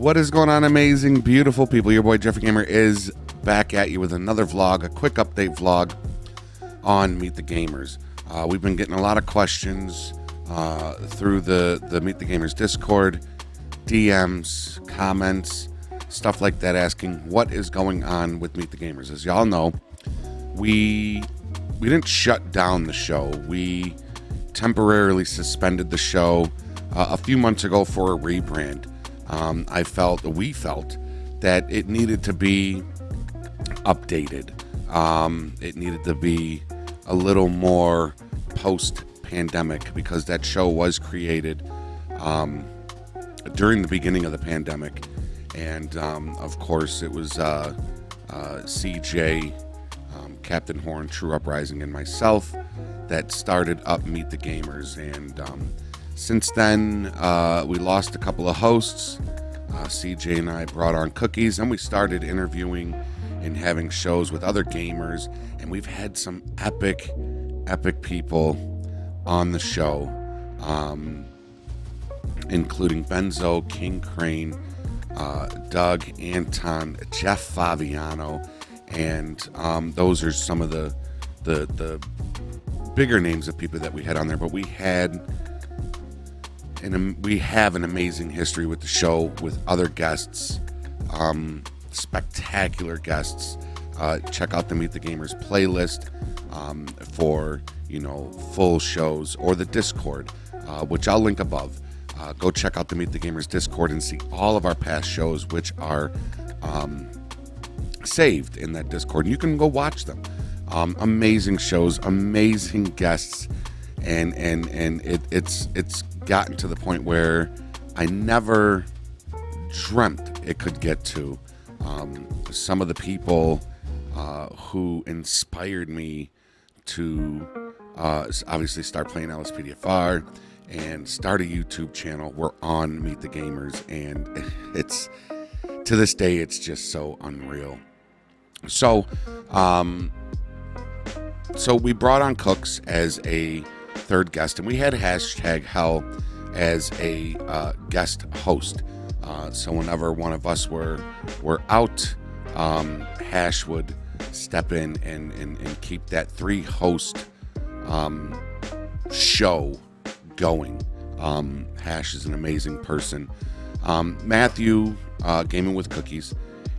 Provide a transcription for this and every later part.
What is going on, amazing, beautiful people? Your boy Jeffrey Gamer is back at you with another vlog, a quick update vlog on Meet the Gamers. We've been getting a lot of questions through the Meet the Gamers Discord, DMs, comments, stuff like that, asking what is going on with Meet the Gamers. As y'all know, we didn't shut down the show. We temporarily suspended the show a few months ago for a rebrand. We felt that it needed to be updated. It needed to be a little more post-pandemic, because that show was created during the beginning of the pandemic. And of course, it was CJ, Captain Horn, True Uprising, and myself that started up Meet the Gamers. And since then, we lost a couple of hosts. CJ and I brought on Cookies, and we started interviewing and having shows with other gamers. And we've had some epic people on the show, including Benzo, King Crane, Doug, Anton, Jeff Faviano, and those are some of the bigger names of people that we had on there. But we have an amazing history with the show, with other guests, spectacular guests. Check out the Meet the Gamers playlist for full shows, or the Discord, which I'll link above. Go check out the Meet the Gamers Discord and see all of our past shows, which are saved in that Discord. You can go watch them. Amazing shows, amazing guests, and it's gotten to the point where I never dreamt it could get to. Some of the people who inspired me to obviously start playing LSPDFR and start a YouTube channel were on Meet the Gamers, and it's, to this day, it's just so unreal. So we brought on Cooks as a third guest, and we had #Hell as a guest host. So whenever one of us were out, Hash would step in and keep that 3-host show going. Hash is an amazing person. Matthew, Gaming with Cookies,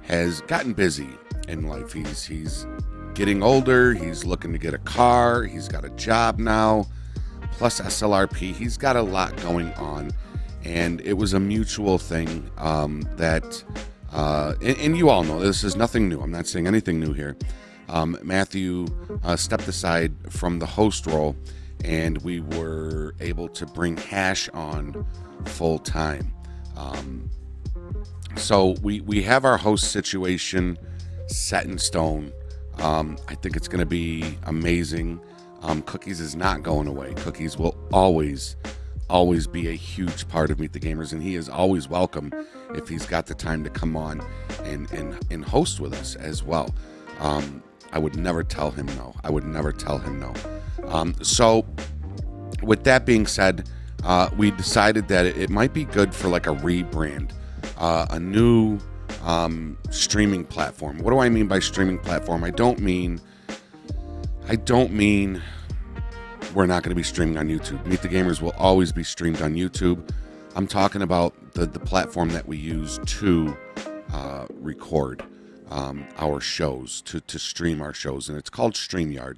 has gotten busy in life. He's getting older. He's looking to get a car. He's got a job now, plus SLRP. He's got a lot going on, and it was a mutual thing that, and you all know this is nothing new. I'm not saying anything new here. Matthew stepped aside from the host role, and we were able to bring Hash on full time. So we have our host situation set in stone. I think it's going to be amazing. Cookies is not going away. Cookies will always be a huge part of Meet the Gamers, and he is always welcome if he's got the time to come on and host with us as well. I would never tell him no. So with that being said, we decided that it might be good for like a rebrand, a new streaming platform. What do I mean by streaming platform? I don't mean we're not going to be streaming on YouTube. Meet the Gamers will always be streamed on YouTube. I'm talking about the platform that we use to record our shows, to stream our shows, and it's called StreamYard.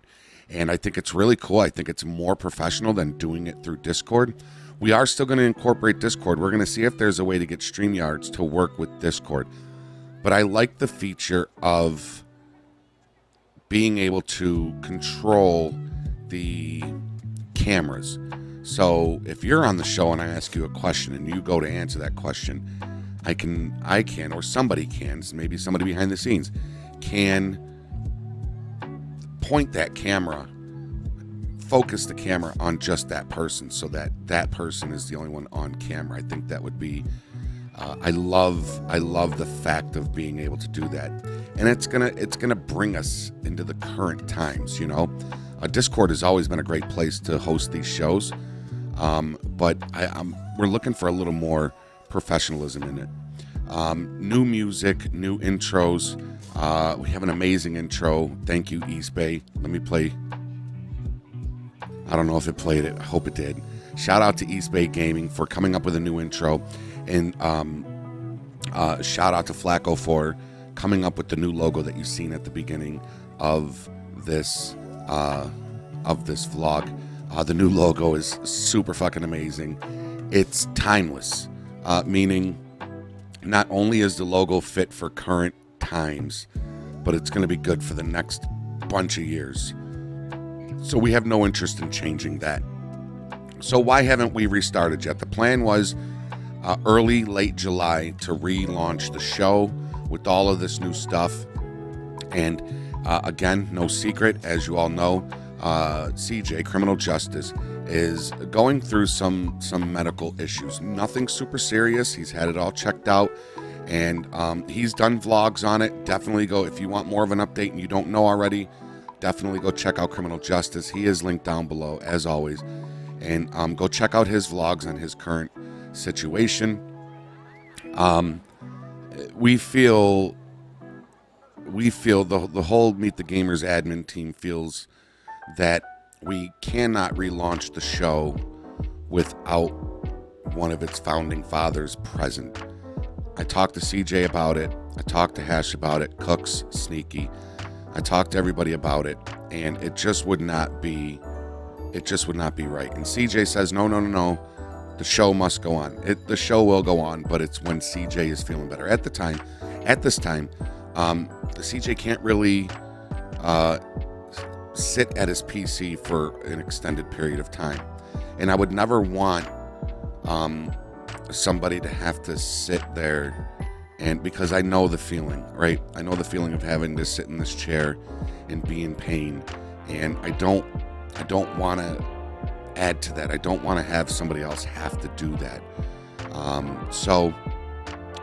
And I think it's really cool. I think it's more professional than doing it through Discord. We are still going to incorporate Discord. We're going to see if there's a way to get StreamYards to work with Discord. But I like the feature of being able to control the cameras. So if you're on the show and I ask you a question and you go to answer that question, I can, or somebody can, maybe somebody behind the scenes, can point that camera, focus the camera on just that person, so that that person is the only one on camera. I think that would be, I love the fact of being able to do that, and it's gonna bring us into the current times. Discord has always been a great place to host these shows, but we're looking for a little more professionalism in it. New music, new intros. We have an amazing intro. Thank you, East Bay. Let me play. I don't know if it played it. I hope it did. Shout out to East Bay Gaming for coming up with a new intro. And shout out to Flacco for coming up with the new logo that you've seen at the beginning of this vlog. The new logo is super fucking amazing. It's timeless, meaning not only is the logo fit for current times, but it's going to be good for the next bunch of years. So we have no interest in changing that. So why haven't we restarted yet? The plan was late July to relaunch the show with all of this new stuff. And again, no secret, as you all know, CJ, Criminal Justice, is going through some medical issues. Nothing super serious. He's had it all checked out, and he's done vlogs on it. Definitely go, if you want more of an update and you don't know already, definitely go check out Criminal Justice. He is linked down below, as always. And go check out his vlogs on his current situation. We feel the whole Meet the Gamers admin team feels that we cannot relaunch the show without one of its founding fathers present. I talked to CJ about it. I talked to Hash about it. Cooks, Sneaky. I talked to everybody about it, and it just would not be right. And CJ says, no. The show must go on. The show will go on, but it's when CJ is feeling better. At this time, CJ can't really sit at his PC for an extended period of time. And I would never want somebody to have to sit there, and because I know the feeling, right? I know the feeling of having to sit in this chair and be in pain. And I don't want to add to that. I don't want to have somebody else have to do that. So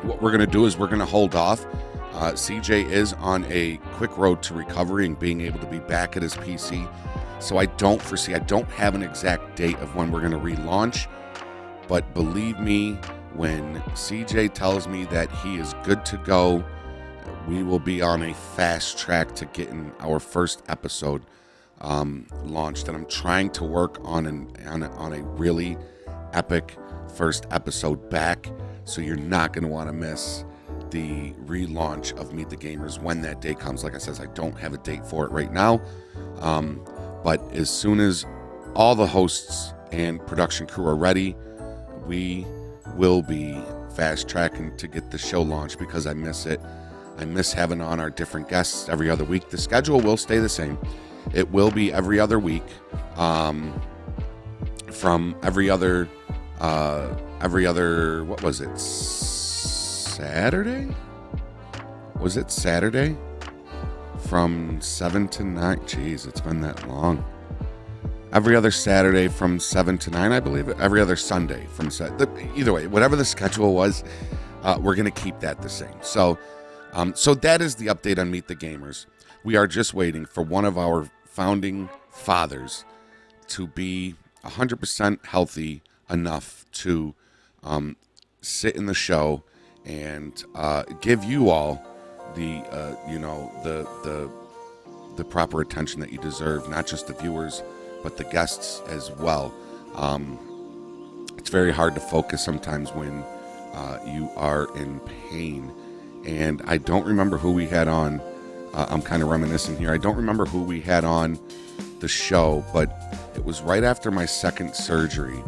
what we're going to do is we're going to hold off. CJ is on a quick road to recovery and being able to be back at his PC. So I don't have an exact date of when we're going to relaunch. But believe me, when CJ tells me that he is good to go, we will be on a fast track to getting our first episode launched. And I'm trying to work on a really epic first episode back. So you're not going to want to miss the relaunch of Meet the Gamers when that day comes. Like I said, I don't have a date for it right now, but as soon as all the hosts and production crew are ready, we will be fast tracking to get the show launched, because I miss it. I miss having on our different guests every other week. The schedule will stay the same. It will be every other week, from every other what was it, Saturday? Was it Saturday? From 7 to 9. Jeez, it's been that long. Every other Saturday from 7 to 9, I believe. Every other Sunday from either way, whatever the schedule was, we're going to keep that the same. So that is the update on Meet the Gamers. We are just waiting for one of our founding fathers to be 100% healthy enough to sit in the show and give you all the proper attention that you deserve, not just the viewers, but the guests as well. It's very hard to focus sometimes when you are in pain. And I don't remember who we had on. I'm kind of reminiscing here. I don't remember who we had on the show, but it was right after my second surgery.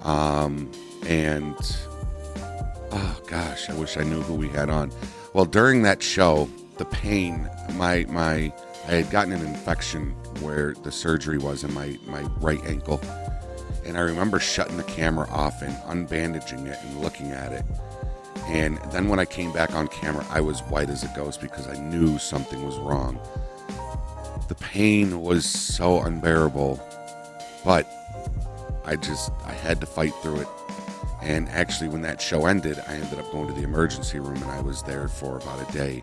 And oh gosh, I wish I knew who we had on. Well, during that show, the pain, I had gotten an infection where the surgery was in my right ankle. And I remember shutting the camera off and unbandaging it and looking at it. And then when I came back on camera, I was white as a ghost because I knew something was wrong. The pain was so unbearable, but I had to fight through it. And actually, when that show ended, I ended up going to the emergency room, and I was there for about a day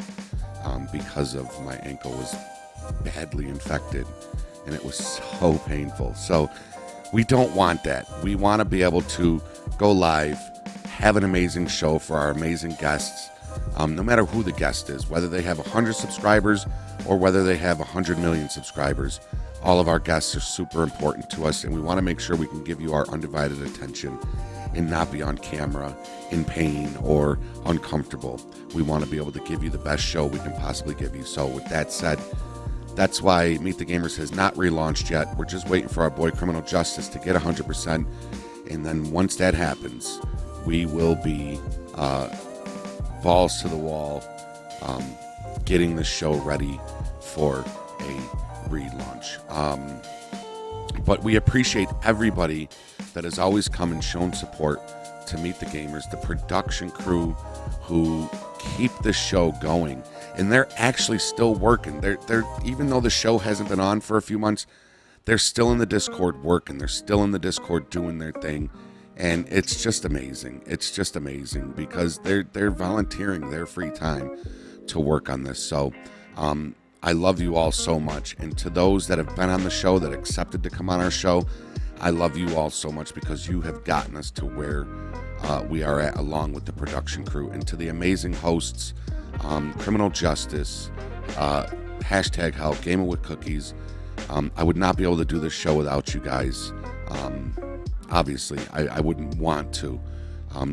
because of my ankle was badly infected, and it was so painful. So we don't want that. We want to be able to go live, have an amazing show for our amazing guests. No matter who the guest is, whether they have 100 subscribers or whether they have 100 million subscribers, all of our guests are super important to us, and we want to make sure we can give you our undivided attention and not be on camera in pain or uncomfortable. We want to be able to give you the best show we can possibly give you. So with that said, that's why Meet the Gamers has not relaunched yet. We're just waiting for our boy Criminal Justice to get 100%, and then once that happens, we will be balls to the wall, getting the show ready for a relaunch. But we appreciate everybody that has always come and shown support to Meet the Gamers, the production crew who keep the show going, and they're actually still working. They're even though the show hasn't been on for a few months, they're still in the Discord working. They're still in the Discord doing their thing. And it's just amazing. It's just amazing because they're volunteering their free time to work on this. So I love you all so much. And to those that have been on the show, that accepted to come on our show, I love you all so much because you have gotten us to where we are at, along with the production crew. And to the amazing hosts, Criminal Justice, hashtag Help, Gaming with Cookies. I would not be able to do this show without you guys. Obviously, I wouldn't want to.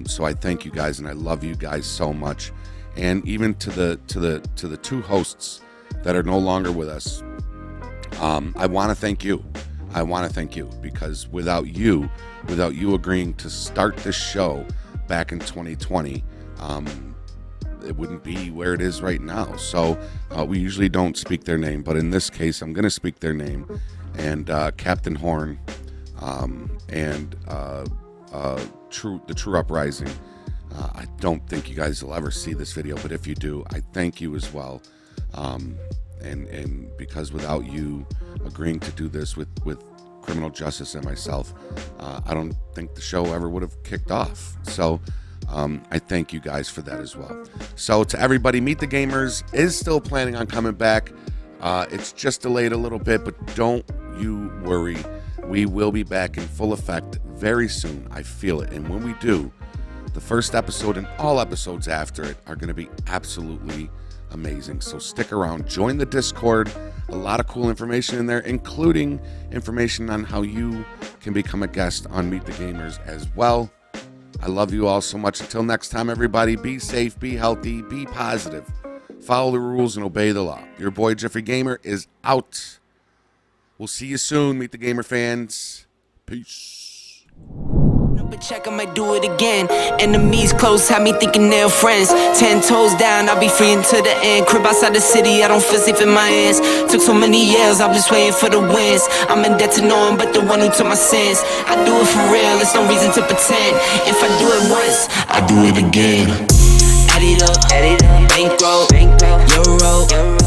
So I thank you guys, and I love you guys so much. And even to the two hosts that are no longer with us, I want to thank you. I want to thank you because without you agreeing to start this show back in 2020, it wouldn't be where it is right now. So we usually don't speak their name, but in this case, I'm going to speak their name. And Captain Horn, and the True Uprising. I don't think you guys will ever see this video, but if you do, I thank you as well. And because without you agreeing to do this with Criminal Justice and myself, I don't think the show ever would have kicked off. So I thank you guys for that as well. So to everybody, Meet the Gamers is still planning on coming back. It's just delayed a little bit, but don't you worry. We will be back in full effect very soon. I feel it. And when we do, the first episode and all episodes after it are going to be absolutely amazing. So stick around. Join the Discord. A lot of cool information in there, including information on how you can become a guest on Meet the Gamers as well. I love you all so much. Until next time, everybody, be safe, be healthy, be positive. Follow the rules and obey the law. Your boy, Jeffrey Gamer, is out. We'll see you soon, Meet the Gamer fans. Peace. But check, I might do it again. Enemies close, have me thinking they're friends. 10 toes down, I'll be free until the end. Crib outside the city, I don't feel safe in my hands. Took so many years, I'm just waiting for the wins. I'm in debt to no one but the one who took my sins. I do it for real, there's no reason to pretend. If I do it once, I do it again. Add it up, bankroll, euro.